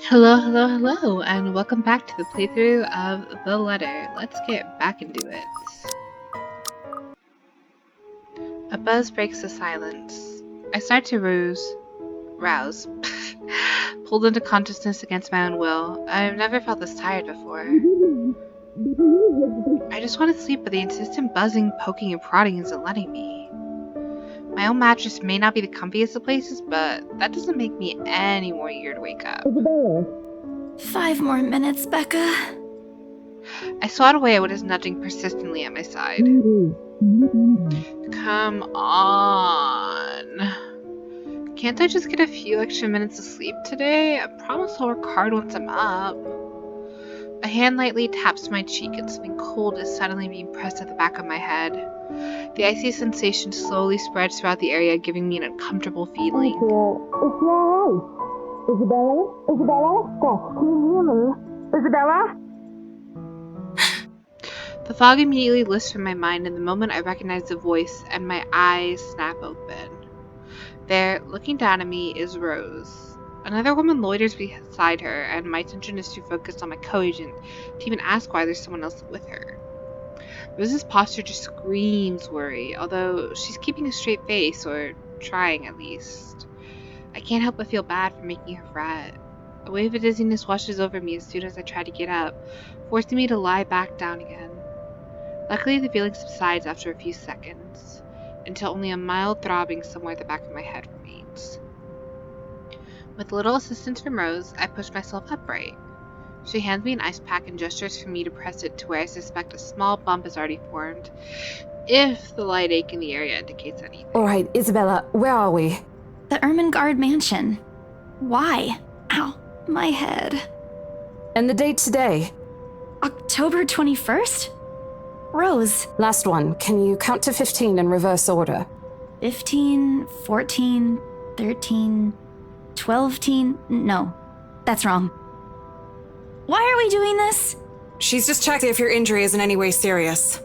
Hello, hello, hello, and welcome back to the playthrough of The Letter. Let's get back into it. A buzz breaks the silence. I start to rouse, pulled into consciousness against my own will. I've never felt this tired before. I just want to sleep, but the insistent buzzing, poking, and prodding isn't letting me. My own mattress may not be the comfiest of places, but that doesn't make me any more eager to wake up. 5 more minutes, Becca. I swat away at what is nudging persistently at my side. Come on. Can't I just get a few extra minutes of sleep today? I promise I'll work hard once I'm up. A hand lightly taps my cheek and something cold is suddenly being pressed at the back of my head. The icy sensation slowly spreads throughout the area, giving me an uncomfortable feeling. Isabella? Stop. Can you hear me? Isabella? The fog immediately lifts from my mind, and the moment I recognize the voice and my eyes snap open. There, looking down at me, is Rose. Another woman loiters beside her, and my attention is too focused on my co-agent to even ask why there's someone else with her. Rose's posture just screams worry, although she's keeping a straight face, or trying at least. I can't help but feel bad for making her fret. A wave of dizziness washes over me as soon as I try to get up, forcing me to lie back down again. Luckily, the feeling subsides after a few seconds, until only a mild throbbing somewhere at the back of my head remains. With little assistance from Rose, I push myself upright. She hands me an ice pack and gestures for me to press it to where I suspect a small bump has already formed, if the light ache in the area indicates anything. Alright, Isabella, where are we? The Ermengarde Mansion. Why? Ow, my head. And the date today? October 21st? Rose. Last one. Can you count to 15 in reverse order? 15, 14, 13, 12. No, that's wrong. Why are we doing this? She's just checking if your injury is in any way serious.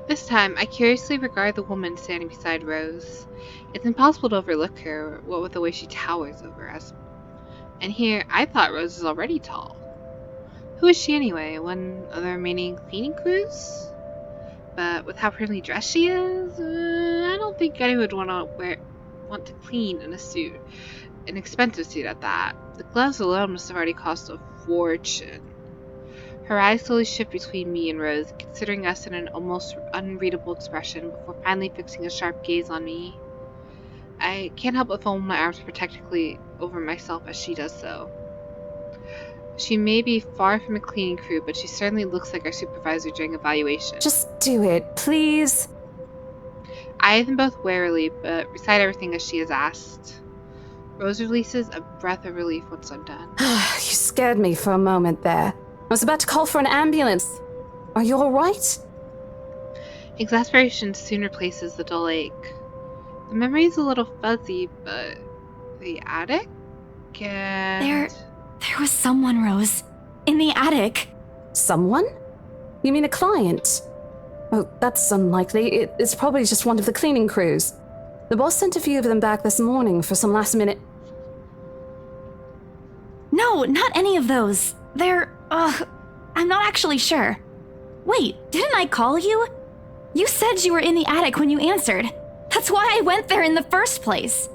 This time, I curiously regard the woman standing beside Rose. It's impossible to overlook her, what with the way she towers over us. And here, I thought Rose was already tall. Who is she anyway? One of the remaining cleaning crews? But with how prettily dressed she is, I don't think anyone would want to clean in a suit. An expensive suit at that. The gloves alone must have already cost a fortune. Her eyes slowly shift between me and Rose, considering us in an almost unreadable expression before finally fixing a sharp gaze on me. I can't help but fold my arms protectively over myself as she does so. She may be far from a cleaning crew, but she certainly looks like our supervisor during evaluation. Just do it, please. I eye them both warily, but recite everything as she has asked. Rose releases a breath of relief once I'm done. You scared me for a moment there. I was about to call for an ambulance. Are you alright? Exasperation soon replaces the dull ache. The memory is a little fuzzy, but the attic? And... There was someone, Rose. In the attic. Someone? You mean a client? Oh, that's unlikely. It's probably just one of the cleaning crews. The boss sent a few of them back this morning for some last-minute... No, not any of those. I'm not actually sure. Wait, didn't I call you? You said you were in the attic when you answered. That's why I went there in the first place.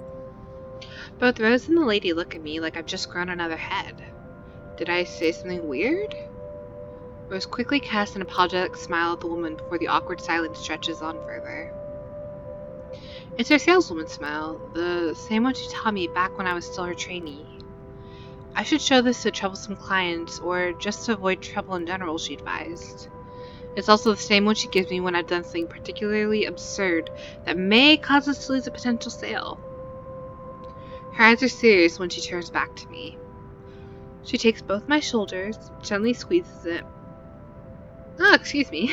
Both Rose and the lady look at me like I've just grown another head. Did I say something weird? Rose quickly casts an apologetic smile at the woman before the awkward silence stretches on further. It's her saleswoman smile, the same one she taught me back when I was still her trainee. I should show this to troublesome clients, or just to avoid trouble in general, she advised. It's also the same one she gives me when I've done something particularly absurd that may cause us to lose a potential sale. Her eyes are serious when she turns back to me. She takes both my shoulders, gently squeezes it. Oh, excuse me.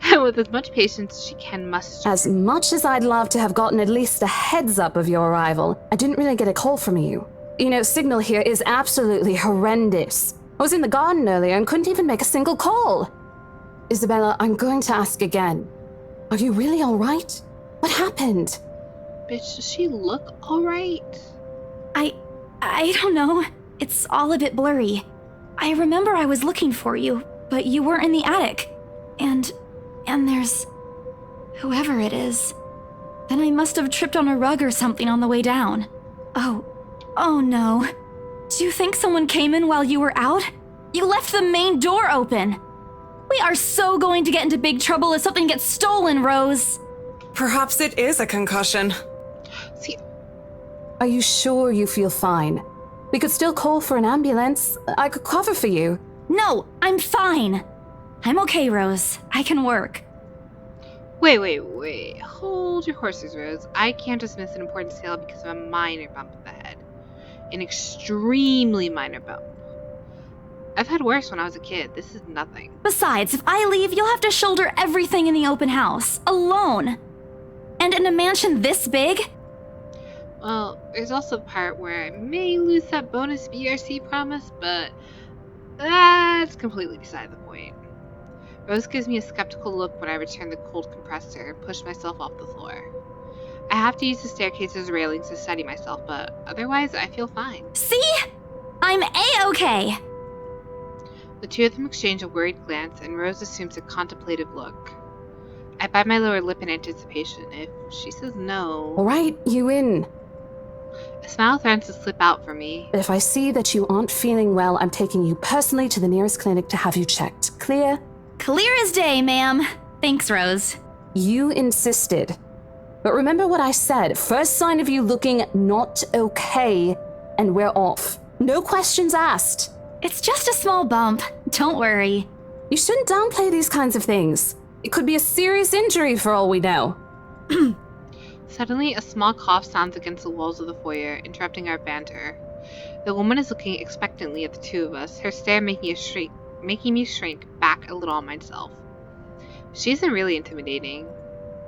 And with as much patience as she can muster. As much as I'd love to have gotten at least a heads up of your arrival, I didn't really get a call from you. You know, signal here is absolutely horrendous. I was in the garden earlier and couldn't even make a single call. Isabella, I'm going to ask again. Are you really alright? What happened? Bitch, does she look alright? I don't know. It's all a bit blurry. I remember I was looking for you, but you weren't in the attic. And there's whoever it is. Then I must have tripped on a rug or something on the way down. Oh no. Do you think someone came in while you were out? You left the main door open. We are so going to get into big trouble if something gets stolen, Rose. Perhaps it is a concussion. See, Are you sure you feel fine? We could still call for an ambulance. I could cover for you. No, I'm fine. I'm okay, Rose. I can work. wait. Hold your horses, Rose. I can't dismiss an important sale because of a minor bump in the head. An extremely minor bump. I've had worse when I was a kid. This is nothing. Besides, if I leave, you'll have to shoulder everything in the open house, alone. And in a mansion this big? Well, there's also the part where I may lose that bonus BRC promise, but that's completely beside the point. Rose gives me a skeptical look when I return the cold compressor and push myself off the floor. I have to use the staircase's railings to steady myself, but otherwise I feel fine. See? I'm A-okay. The two of them exchange a worried glance, and Rose assumes a contemplative look. I bite my lower lip in anticipation. If she says no... All right, you in. A smile threatens to slip out for me. But if I see that you aren't feeling well, I'm taking you personally to the nearest clinic to have you checked. Clear? Clear as day, ma'am. Thanks, Rose. You insisted. But remember what I said. First sign of you looking not okay, and we're off. No questions asked. It's just a small bump. Don't worry. You shouldn't downplay these kinds of things. It could be a serious injury for all we know. Suddenly, a small cough sounds against the walls of the foyer, interrupting our banter. The woman is looking expectantly at the two of us, her stare making me shrink back a little on myself. She isn't really intimidating.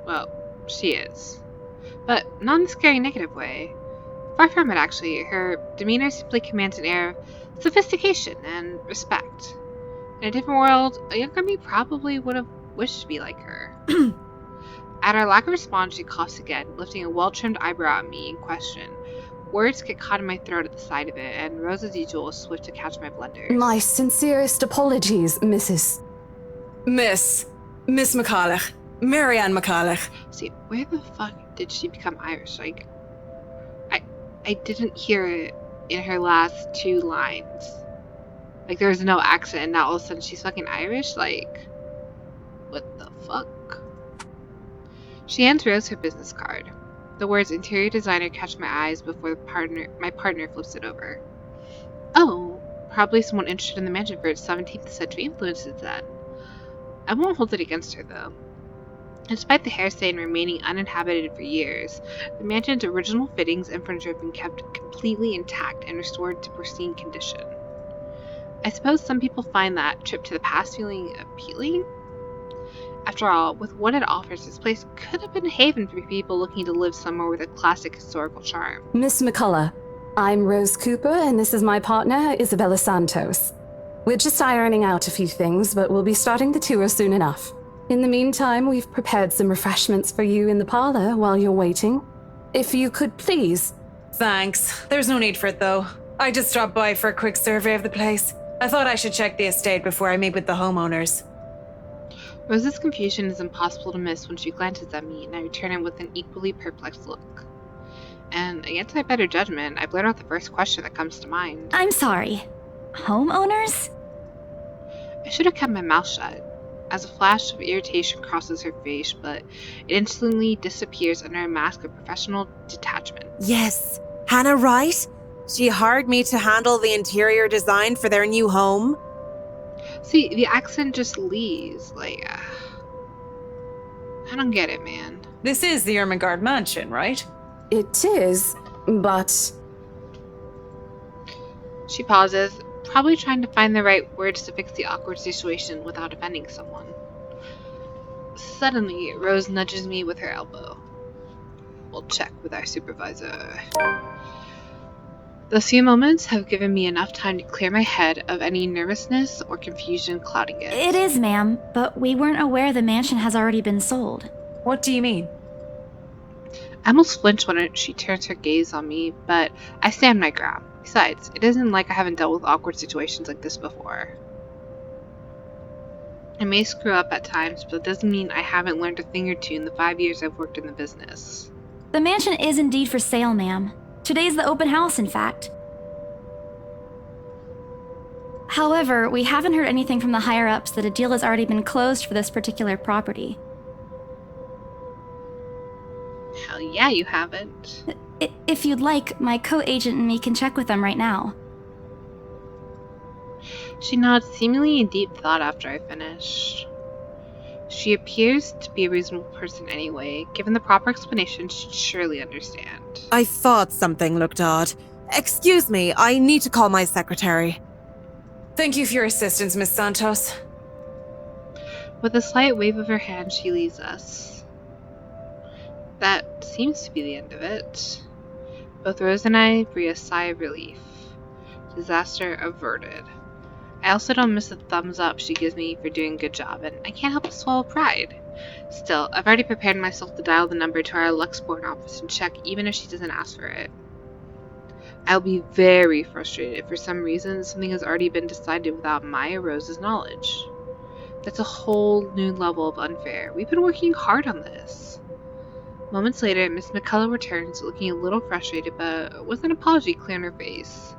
Well, she is. But not in a scary negative way. Far from it, actually. Her demeanor simply commands an air of sophistication and respect. In a different world, a younger me probably would have wished to be like her. At our lack of response, she coughs again, lifting a well-trimmed eyebrow at me in question. Words get caught in my throat at the sight of it, and Rose, as usual, is swift to catch my blunders. My sincerest apologies, Mrs. Miss McCulloch. Marianne McCulloch. See, where the fuck did she become Irish? Like, I didn't hear it in her last two lines. Like, there was no accent, and now all of a sudden she's fucking Irish? Like, what the fuck? She hands Rose her business card. The words interior designer catch my eyes before my partner flips it over. Oh, probably someone interested in the mansion for its 17th century influences then. I won't hold it against her, though. Despite the hair stain remaining uninhabited for years, the mansion's original fittings and furniture have been kept completely intact and restored to pristine condition. I suppose some people find that trip to the past feeling appealing? After all, with what it offers, this place could have been a haven for people looking to live somewhere with a classic historical charm. Miss McCullough, I'm Rose Cooper, and this is my partner, Isabella Santos. We're just ironing out a few things, but we'll be starting the tour soon enough. In the meantime, we've prepared some refreshments for you in the parlor while you're waiting. If you could please... Thanks. There's no need for it, though. I just dropped by for a quick survey of the place. I thought I should check the estate before I meet with the homeowners. Rose's confusion is impossible to miss when she glances at me, and I return it with an equally perplexed look. And against my better judgment, I blurt out the first question that comes to mind. I'm sorry. Homeowners? I should have kept my mouth shut, as a flash of irritation crosses her face, but it instantly disappears under a mask of professional detachment. Yes. Hannah Wright? She hired me to handle the interior design for their new home. See, the accent just leaves. Like, I don't get it, man. This is the Ermengarde mansion, right? It is, but... She pauses, probably trying to find the right words to fix the awkward situation without offending someone. Suddenly, Rose nudges me with her elbow. We'll check with our supervisor. Those few moments have given me enough time to clear my head of any nervousness or confusion clouding it. It is, ma'am, but we weren't aware the mansion has already been sold. What do you mean? I almost flinch when she turns her gaze on me, but I stand my ground. Besides, it isn't like I haven't dealt with awkward situations like this before. I may screw up at times, but it doesn't mean I haven't learned a thing or two in the 5 years I've worked in the business. The mansion is indeed for sale, ma'am. Today's the open house, in fact. However, we haven't heard anything from the higher-ups that a deal has already been closed for this particular property. Hell yeah, you haven't. If you'd like, my co-agent and me can check with them right now. She nods, seemingly in deep thought after I finish. She appears to be a reasonable person anyway. Given the proper explanation, she'd surely understand. I thought something looked odd. Excuse me, I need to call my secretary. Thank you for your assistance, Miss Santos. With a slight wave of her hand, she leaves us. That seems to be the end of it. Both Rose and I breathe a sigh of relief. Disaster averted. I also don't miss the thumbs up she gives me for doing a good job, and I can't help but swallow pride. Still, I've already prepared myself to dial the number to our Luxborn office and check even if she doesn't ask for it. I'll be very frustrated if for some reason something has already been decided without my or Rose's knowledge. That's a whole new level of unfair. We've been working hard on this. Moments later, Miss McCullough returns, looking a little frustrated, but with an apology clear on her face.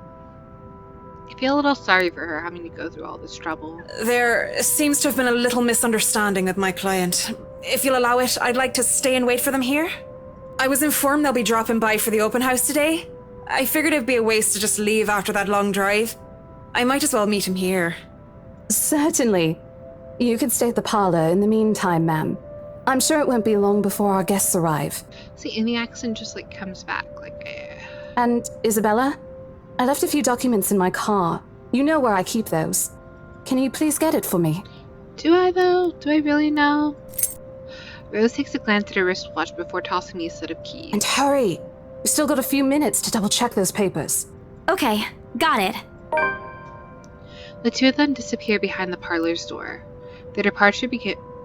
I feel a little sorry for her having to go through all this trouble. There seems to have been a little misunderstanding with my client. If you'll allow it, I'd like to stay and wait for them here. I was informed they'll be dropping by for the open house today. I figured it'd be a waste to just leave after that long drive. I might as well meet him here. Certainly. You could stay at the parlor in the meantime, ma'am. I'm sure it won't be long before our guests arrive. See, and the accent just comes back And Isabella? I left a few documents in my car. You know where I keep those. Can you please get it for me? Do I though? Do I really know? Rose takes a glance at her wristwatch before tossing me a set of keys. And hurry! We've still got a few minutes to double check those papers. Okay, got it. The two of them disappear behind the parlor's door. Their departure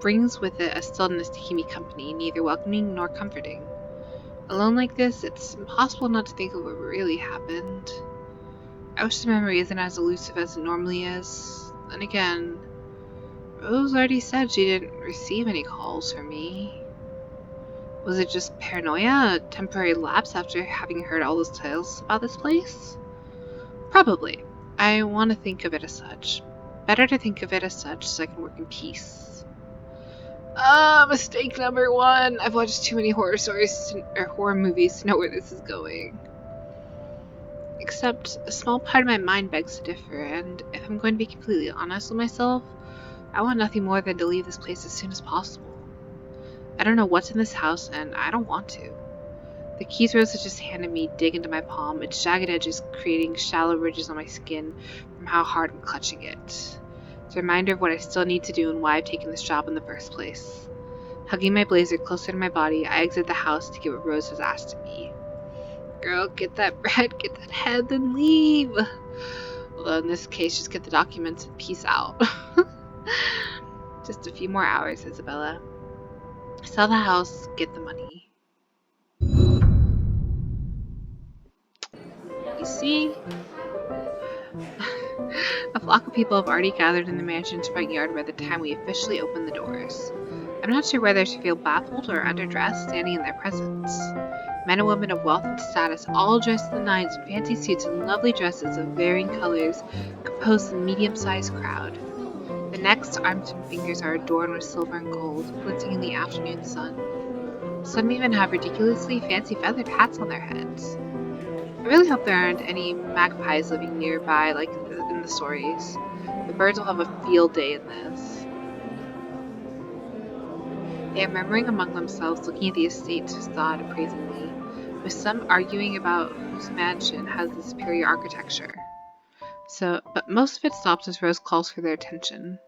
brings with it a stillness to keep me company, neither welcoming nor comforting. Alone like this, it's impossible not to think of what really happened. I wish the memory isn't as elusive as it normally is. Then again, Rose already said she didn't receive any calls from me. Was it just paranoia, a temporary lapse after having heard all those tales about this place? Probably. I want to think of it as such. Better to think of it as such so I can work in peace. Mistake number one. I've watched too many horror movies to know where this is going. Except, a small part of my mind begs to differ, and if I'm going to be completely honest with myself, I want nothing more than to leave this place as soon as possible. I don't know what's in this house, and I don't want to. The keys Rose has just handed me dig into my palm, its jagged edges creating shallow ridges on my skin from how hard I'm clutching it. It's a reminder of what I still need to do and why I've taken this job in the first place. Hugging my blazer closer to my body, I exit the house to get what Rose has asked of me. Girl, get that bread, get that head, then leave. Although in this case, just get the documents and peace out. Just a few more hours, Isabella. Sell the house, get the money. You see? A flock of people have already gathered in the mansion's front yard by the time we officially open the doors. I'm not sure whether to feel baffled or underdressed standing in their presence. Men and women of wealth and status, all dressed to the nines in fancy suits and lovely dresses of varying colors, compose the medium-sized crowd. The neck's arms and fingers are adorned with silver and gold, glinting in the afternoon sun. Some even have ridiculously fancy feathered hats on their heads. I really hope there aren't any magpies living nearby like in the stories. The birds will have a field day in this. They are murmuring among themselves, looking at the estate's facade appraisingly, with some arguing about whose mansion has the superior architecture. But most of it stops as Rose calls for their attention.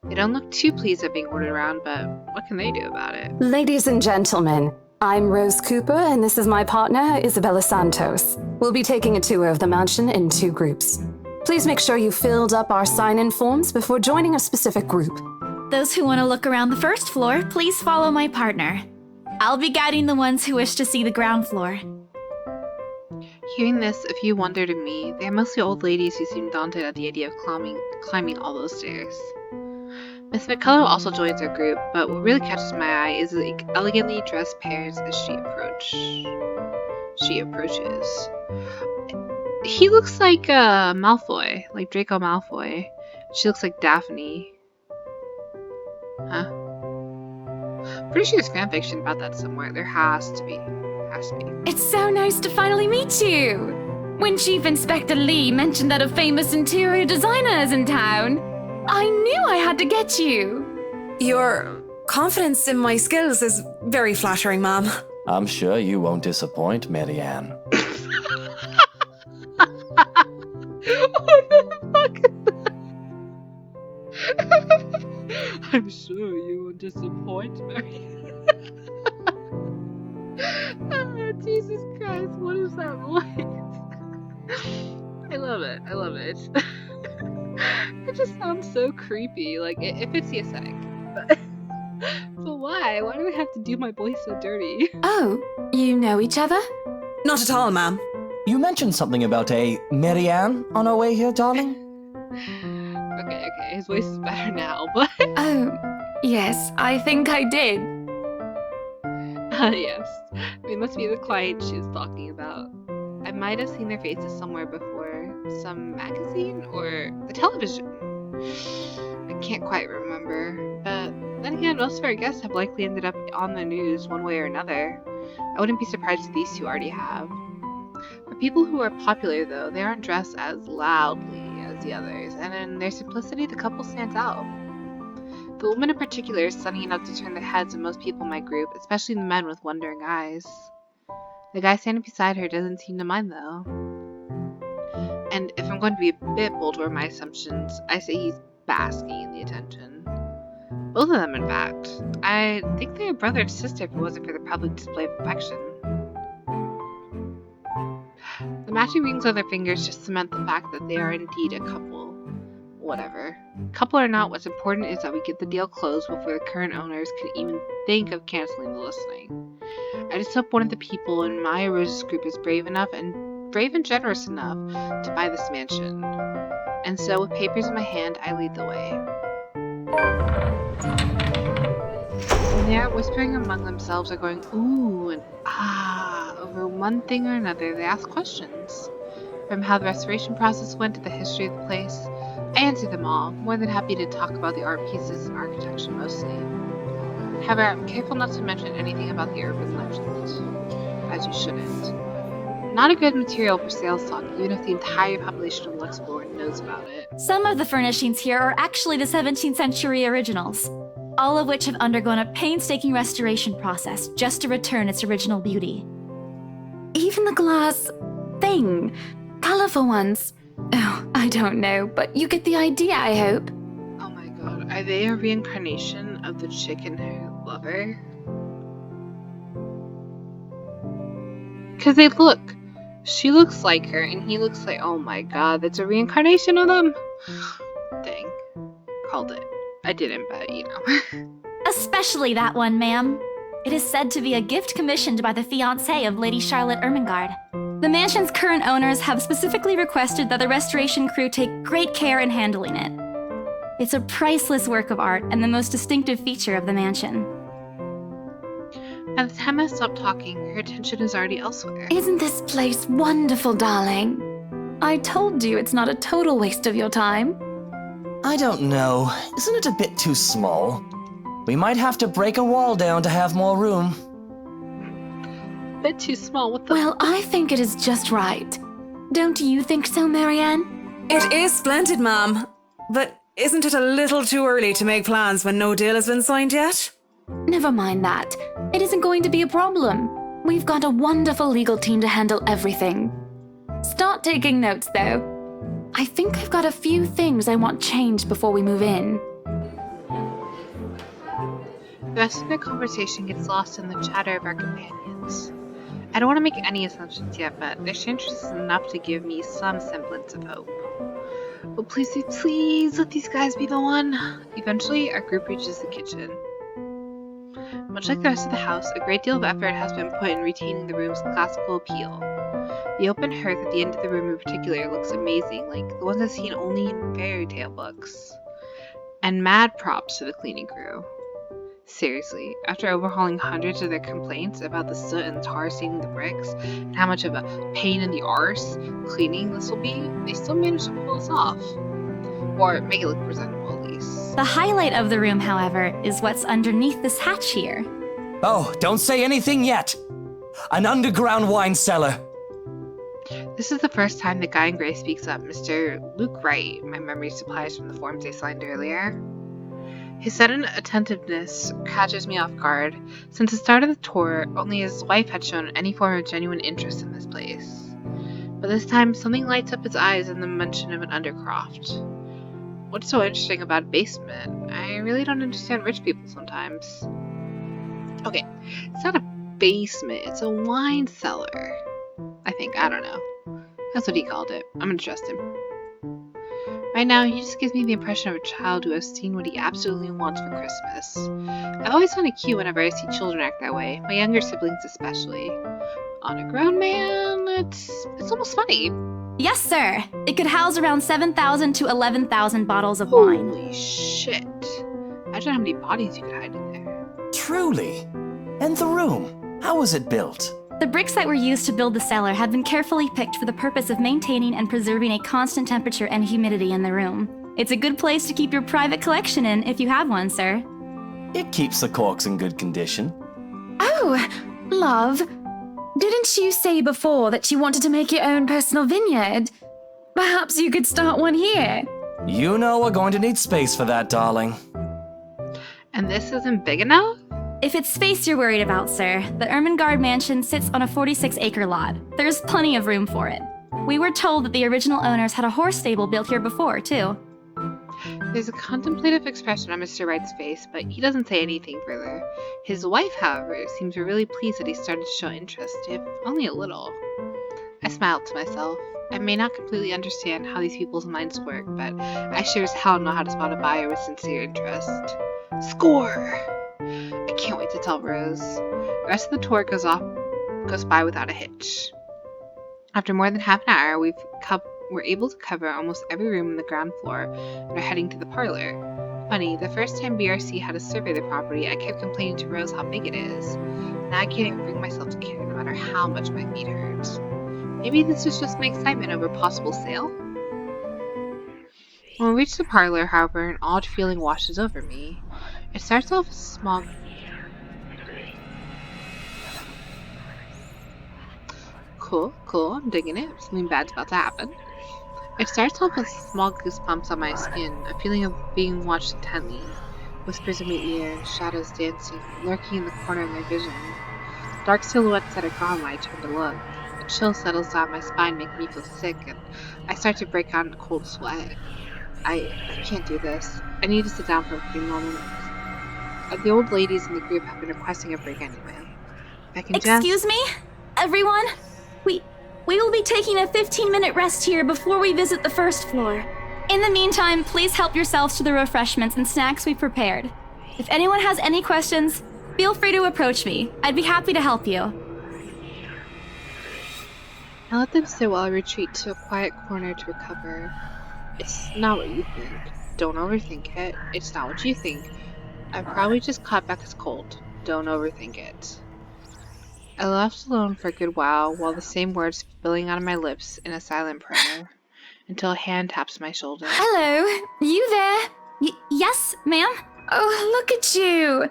They don't look too pleased at being ordered around, but what can they do about it? Ladies and gentlemen, I'm Rose Cooper, and this is my partner, Isabella Santos. We'll be taking a tour of the mansion in 2 groups. Please make sure you filled up our sign-in forms before joining a specific group. Those who want to look around the first floor, please follow my partner. I'll be guiding the ones who wish to see the ground floor. Hearing this, a few wondered at me. They are mostly old ladies who seem daunted at the idea of climbing all those stairs. Miss McCullough also joins our group, but what really catches my eye is the elegantly dressed pairs as she approaches. He looks like Malfoy, like Draco Malfoy. She looks like Daphne. Huh? Pretty sure there's fanfiction about that somewhere. There has to be. It's so nice to finally meet you! When Chief Inspector Lee mentioned that a famous interior designer is in town, I knew I had to get you! Your confidence in my skills is very flattering, ma'am. I'm sure you won't disappoint, Marianne. What the fuck is that? I'm sure you won't disappoint, Marianne. Oh, Jesus Christ, what is that voice? I love it. It just sounds so creepy. Like, it fits the aesthetic. But why? Why do I have to do my voice so dirty? Oh, you know each other? Not at all, ma'am. You mentioned something about a Marianne on our way here, darling? Okay, his voice is better now, but... Oh, yes, I think I did. Yes. It must be the client she was talking about. I might have seen their faces somewhere before. Some magazine or the television. I can't quite remember. But then again, most of our guests have likely ended up on the news one way or another. I wouldn't be surprised if these two already have. For people who are popular, though, they aren't dressed as loudly as the others, and in their simplicity, the couple stands out. The woman in particular is stunning enough to turn the heads of most people in my group, especially the men with wondering eyes. The guy standing beside her doesn't seem to mind, though. And if I'm going to be a bit bold with my assumptions, I say he's basking in the attention. Both of them, in fact. I think they're brother and sister if it wasn't for the public display of affection. The matching rings on their fingers just cement the fact that they are indeed a couple. Whatever. Couple or not, what's important is that we get the deal closed before the current owners can even think of canceling the listing. I just hope one of the people in my Rose's group is brave and generous enough to buy this mansion. And so, with papers in my hand, I lead the way. When they are whispering among themselves or going ooh and ah over one thing or another, they ask questions. From how the restoration process went to the history of the place, I answer them all, more than happy to talk about the art pieces and architecture mostly. However, I'm careful not to mention anything about the urban legend, as you shouldn't. Not a good material for sales talk, even if the entire population of Luxembourg knows about it. Some of the furnishings here are actually the 17th century originals, all of which have undergone a painstaking restoration process just to return its original beauty. Even the glass thing, colorful ones. Oh, I don't know, but you get the idea, I hope. Oh my god, are they a reincarnation of the chicken hair lover? Because she looks like her, and he looks like, oh my god, that's a reincarnation of them? Dang, called it. I didn't, but you know. Especially that one, ma'am. It is said to be a gift commissioned by the fiancé of Lady Charlotte Ermengarde. The mansion's current owners have specifically requested that the restoration crew take great care in handling it. It's a priceless work of art and the most distinctive feature of the mansion. By the time I stop talking, her attention is already elsewhere. Isn't this place wonderful, darling? I told you it's not a total waste of your time. I don't know. Isn't it a bit too small? We might have to break a wall down to have more room. Bit too small, what the... Well, I think it is just right. Don't you think so, Marianne? It is splendid, ma'am. But isn't it a little too early to make plans when no deal has been signed yet? Never mind that. It isn't going to be a problem. We've got a wonderful legal team to handle everything. Start taking notes, though. I think I've got a few things I want changed before we move in. The rest of the conversation gets lost in the chatter of our companions. I don't want to make any assumptions yet, but their interest is enough to give me some semblance of hope. But please let these guys be the one. Eventually, our group reaches the kitchen. Much like the rest of the house, a great deal of effort has been put in retaining the room's classical appeal. The open hearth at the end of the room in particular looks amazing, like the ones I've seen only in fairy tale books. And mad props to the cleaning crew. Seriously, after overhauling hundreds of their complaints about the soot and tar staining the bricks, and how much of a pain in the arse cleaning this will be, they still managed to pull this off. Or make it look presentable, at least. The highlight of the room, however, is what's underneath this hatch here. Oh, don't say anything yet! An underground wine cellar! This is the first time the guy in gray speaks up, Mr. Luke Wright, my memory supplies from the forms they signed earlier. His sudden attentiveness catches me off guard. Since the start of the tour, only his wife had shown any form of genuine interest in this place. But this time, something lights up his eyes in the mention of an undercroft. What's so interesting about a basement? I really don't understand rich people sometimes. Okay, it's not a basement, it's a wine cellar. I think, I don't know. That's what he called it. I'm gonna trust him. Right now, he just gives me the impression of a child who has seen what he absolutely wants for Christmas. I've always found it cute whenever I see children act that way, my younger siblings especially. On a grown man, it's almost funny. Yes, sir. It could house around 7,000 to 11,000 bottles of wine. Holy shit. Imagine how many bodies you could hide in there. Truly. And the room, how was it built? The bricks that were used to build the cellar had been carefully picked for the purpose of maintaining and preserving a constant temperature and humidity in the room. It's a good place to keep your private collection in if you have one, sir. It keeps the corks in good condition. Oh, love. Didn't you say before that you wanted to make your own personal vineyard? Perhaps you could start one here. You know we're going to need space for that, darling. And this isn't big enough? If it's space you're worried about, sir, the Ermengarde mansion sits on a 46-acre lot. There's plenty of room for it. We were told that the original owners had a horse stable built here before, too. There's a contemplative expression on Mr. Wright's face, but he doesn't say anything further. His wife, however, seems really pleased that he started to show interest, if only a little. I smiled to myself. I may not completely understand how these people's minds work, but I sure as hell know how to spot a buyer with sincere interest. Score! I can't wait to tell Rose. The rest of the tour goes by without a hitch. After more than half an hour, we're able to cover almost every room on the ground floor and are heading to the parlor. Funny, the first time BRC had us survey the property, I kept complaining to Rose how big it is. Now I can't even bring myself to care no matter how much my feet hurt. Maybe this was just my excitement over possible sale? When we reach the parlor, however, an odd feeling washes over me. It starts off as small. Cool, I'm digging it. Something bad's about to happen. It starts off with small goosebumps on my skin, a feeling of being watched intently. Whispers in my ear, shadows dancing, lurking in the corner of my vision. Dark silhouettes that are gone when I turn to look. A chill settles down my spine, making me feel sick, and I start to break out in a cold sweat. I can't do this. I need to sit down for a few moments. The old ladies in the group have been requesting a break anyway. If I can Excuse me? Everyone? We will be taking a 15-minute rest here before we visit the first floor. In the meantime, please help yourselves to the refreshments and snacks we've prepared. If anyone has any questions, feel free to approach me. I'd be happy to help you. I let them sit while I retreat to a quiet corner to recover. It's not what you think. Don't overthink it. It's not what you think. I probably just caught Becca's cold. Don't overthink it. I left alone for a good while the same words spilling out of my lips in a silent prayer, until a hand taps my shoulder. Hello, you there? Yes, ma'am? Oh, look at you.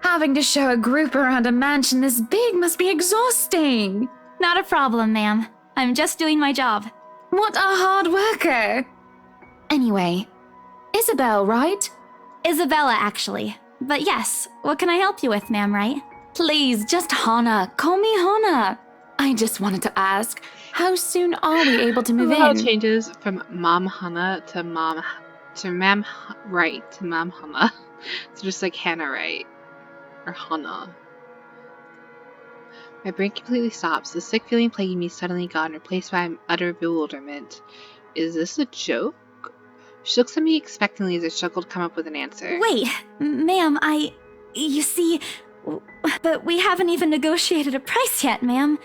Having to show a group around a mansion this big must be exhausting. Not a problem, ma'am. I'm just doing my job. What a hard worker. Anyway, Isabel, right? Isabella, actually. But yes, what can I help you with, ma'am, right? Please, just Hannah. Call me Hannah. I just wanted to ask, how soon are we able to move How in? it changes from Mom Hannah to Ma'am Wright to Mom Hannah. So just like Hannah Wright or Hannah. My brain completely stops. The sick feeling plaguing me suddenly gone, replaced by utter bewilderment. Is this a joke? She looks at me expectantly as I struggle to come up with an answer. Wait, ma'am, you see, But we haven't even negotiated a price yet, ma'am.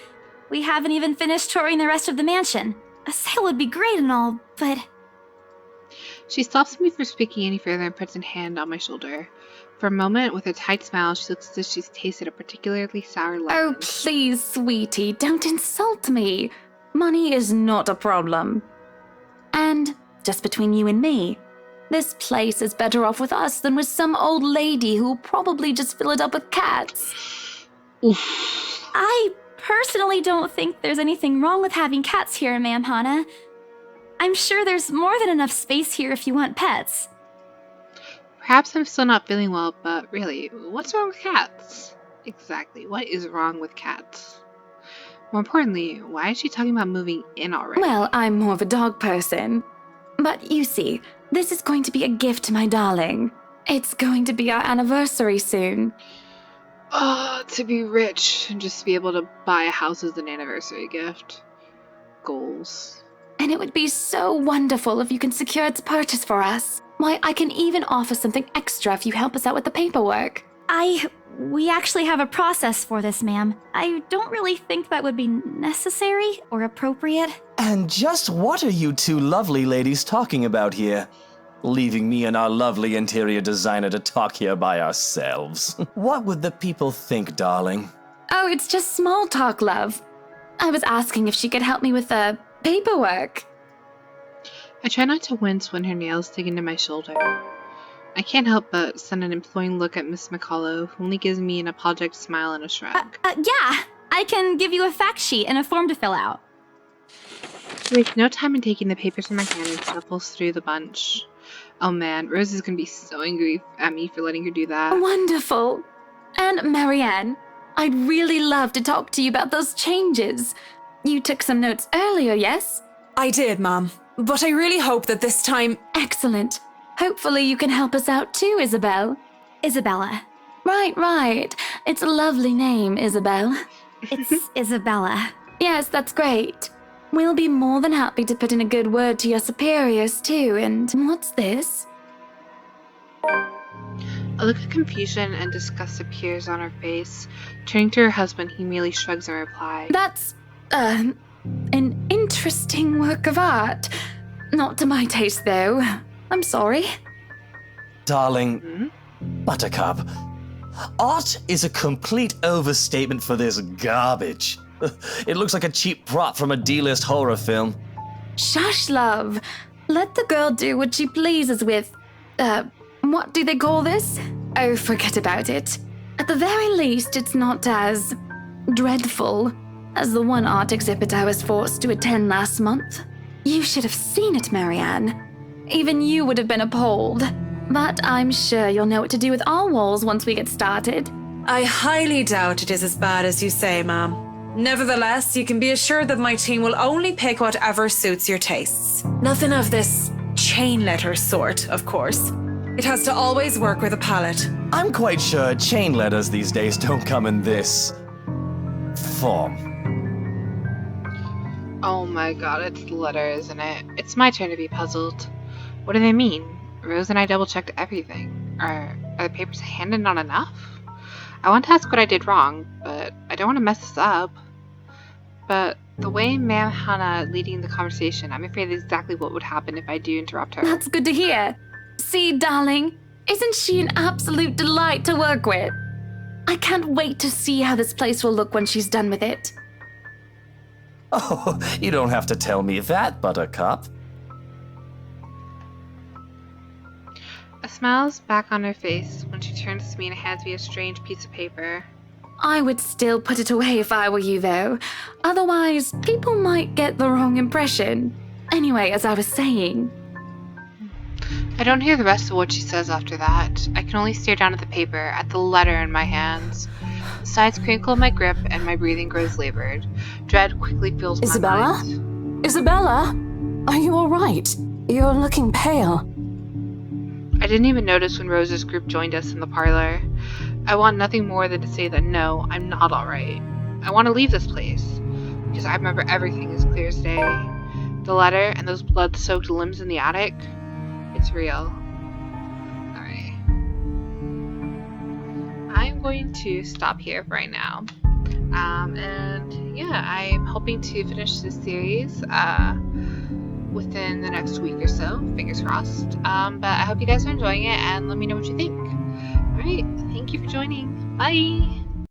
We haven't even finished touring the rest of the mansion. A sale would be great and all, but... She stops me from speaking any further and puts a hand on my shoulder. For a moment, with a tight smile, she looks as if she's tasted a particularly sour lemon. Oh, please, sweetie, don't insult me. Money is not a problem. And, just between you and me, this place is better off with us than with some old lady who'll probably just fill it up with cats. Oof. I personally don't think there's anything wrong with having cats here, Ma'am Hana. I'm sure there's more than enough space here if you want pets. Perhaps I'm still not feeling well, but really, what's wrong with cats? Exactly, what is wrong with cats? More importantly, why is she talking about moving in already? Well, I'm more of a dog person. But you see, this is going to be a gift to my darling. It's going to be our anniversary soon. Oh, to be rich and just be able to buy a house as an anniversary gift. Goals. And it would be so wonderful if you can secure its purchase for us. Why, I can even offer something extra if you help us out with the paperwork. We actually have a process for this, ma'am. I don't really think that would be necessary or appropriate. And just what are you two lovely ladies talking about here? Leaving me and our lovely interior designer to talk here by ourselves. What would the people think, darling? Oh, it's just small talk, love. I was asking if she could help me with the paperwork. I try not to wince when her nails dig into my shoulder. I can't help but send an imploring look at Miss McCullough, who only gives me an apologetic smile and a shrug. Yeah, I can give you a fact sheet and a form to fill out. She wastes no time in taking the papers from my hand and shuffles through the bunch. Oh man, Rose is gonna be so angry at me for letting her do that. Wonderful. And Marianne, I'd really love to talk to you about those changes. You took some notes earlier, yes? I did, Mom. But I really hope that this time... Excellent. Hopefully you can help us out too, Isabel. Isabella. Right. It's a lovely name, Isabel. It's Isabella. Yes, that's great. We'll be more than happy to put in a good word to your superiors too, and what's this? A look of confusion and disgust appears on her face. Turning to her husband, he merely shrugs in reply. That's, an interesting work of art. Not to my taste, though. I'm sorry. Darling, Buttercup, art is a complete overstatement for this garbage. It looks like a cheap prop from a D-list horror film. Shush, love. Let the girl do what she pleases with, what do they call this? Oh, forget about it. At the very least, it's not as dreadful as the one art exhibit I was forced to attend last month. You should have seen it, Marianne. Even you would have been appalled. But I'm sure you'll know what to do with our walls once we get started. I highly doubt it is as bad as you say, Ma'am. Nevertheless, you can be assured that my team will only pick whatever suits your tastes. Nothing of this chain letter sort, of course. It has to always work with a palette. I'm quite sure chain letters these days don't come in this form. Oh my god, it's the letter, isn't it? It's my turn to be puzzled. What do they mean? Rose and I double-checked everything. Are the papers handed not enough? I want to ask what I did wrong, but I don't want to mess this up. But the way Ma'am Hana leading the conversation, I'm afraid that's exactly what would happen if I do interrupt her. That's good to hear. See, darling, isn't she an absolute delight to work with? I can't wait to see how this place will look when she's done with it. Oh, you don't have to tell me that, Buttercup. A smile's back on her face when she turns to me and hands me a strange piece of paper. I would still put it away if I were you, though. Otherwise, people might get the wrong impression. Anyway, as I was saying... I don't hear the rest of what she says after that. I can only stare down at the paper, at the letter in my hands. The sides crinkle in my grip and my breathing grows labored. Dread quickly fills my Isabella? mind. Isabella? Are you alright? You're looking pale. I didn't even notice when Rose's group joined us in the parlor. I want nothing more than to say that no, I'm not alright. I want to leave this place, because I remember everything as clear as day. The letter and those blood-soaked limbs in the attic, it's real. Alright. I'm going to stop here for right now. And yeah, I'm hoping to finish this series within the next week or so. Fingers crossed. But I hope you guys are enjoying it, and let me know what you think. Alright, thank you for joining. Bye!